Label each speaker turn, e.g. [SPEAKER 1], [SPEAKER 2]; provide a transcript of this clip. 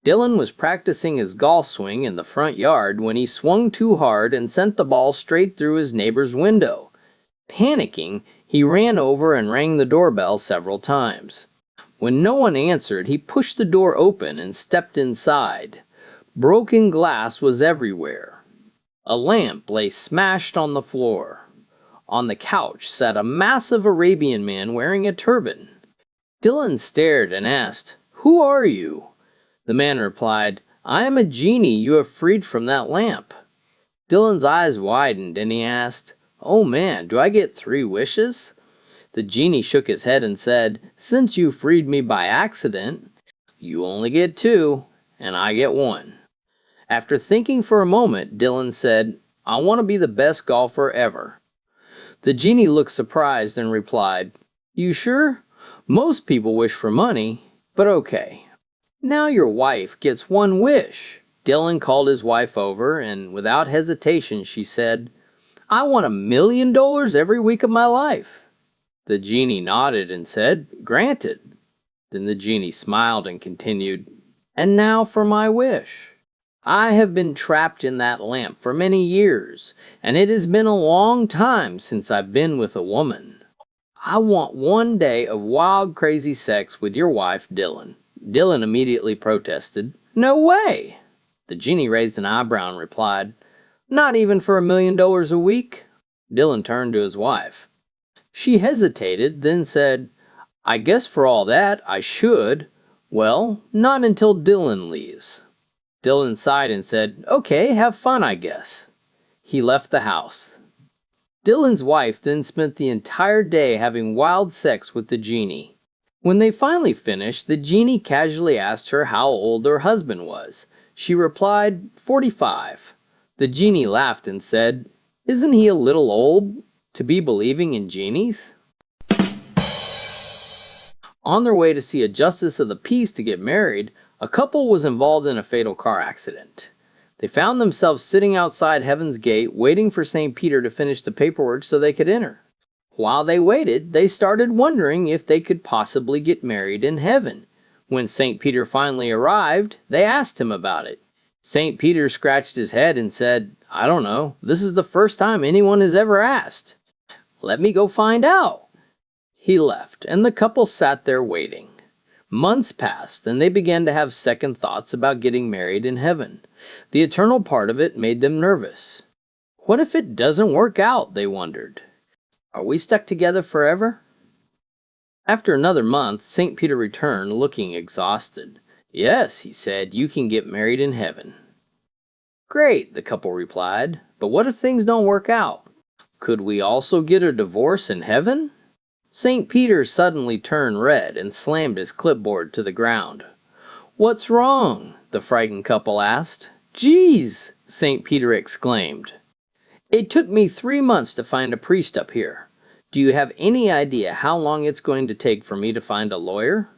[SPEAKER 1] Dylan was practicing his golf swing in the front yard when he swung too hard and sent the ball straight through his neighbor's window. Panicking, he ran over and rang the doorbell several times. When no one answered, he pushed the door open and stepped inside. Broken glass was everywhere. A lamp lay smashed on the floor. On the couch sat a massive Arabian man wearing a turban. Dylan stared and asked, "Who are you?" The man replied, "I am a genie you have freed from that lamp." Dylan's eyes widened and he asked, "Oh man, do I get 3 wishes?" The genie shook his head and said, "Since you freed me by accident, you only get 2, and I get 1. After thinking for a moment, Dylan said, "I want to be the best golfer ever." The genie looked surprised and replied, "You sure? Most people wish for money, but okay. Now your wife gets 1 wish." Dylan called his wife over, and without hesitation she said, "I want $1,000,000 every week of my life." The genie nodded and said, "Granted." Then the genie smiled and continued, "And now for my wish. I have been trapped in that lamp for many years, and it has been a long time since I've been with a woman. I want 1 day of wild, crazy sex with your wife, Dylan." Dylan immediately protested, "No way!" The genie raised an eyebrow and replied, "Not even for $1,000,000 a week?" Dylan turned to his wife. She hesitated, then said, "I guess for all that, I should. Well, not until Dylan leaves." Dylan sighed and said, "Okay, have fun, I guess." He left the house. Dylan's wife then spent the entire day having wild sex with the genie. When they finally finished, the genie casually asked her how old her husband was. She replied, 45. The genie laughed and said, "Isn't he a little old to be believing in genies?" On their way to see a justice of the peace to get married, a couple was involved in a fatal car accident. They found themselves sitting outside Heaven's Gate waiting for St. Peter to finish the paperwork so they could enter. While they waited, they started wondering if they could possibly get married in heaven. When St. Peter finally arrived, they asked him about it. St. Peter scratched his head and said, "I don't know. This is the first time anyone has ever asked. Let me go find out." He left, and the couple sat there waiting. Months passed, and they began to have second thoughts about getting married in heaven. The eternal part of it made them nervous. What if it doesn't work out, they wondered. Are we stuck together forever? After another month, St. Peter returned, looking exhausted. "Yes," he said, "you can get married in heaven." "Great," the couple replied, "but what if things don't work out? Could we also get a divorce in heaven?" St. Peter suddenly turned red and slammed his clipboard to the ground. "What's wrong?" the frightened couple asked. "Geez!" St. Peter exclaimed. "It took me 3 months to find a priest up here. Do you have any idea how long it's going to take for me to find a lawyer?"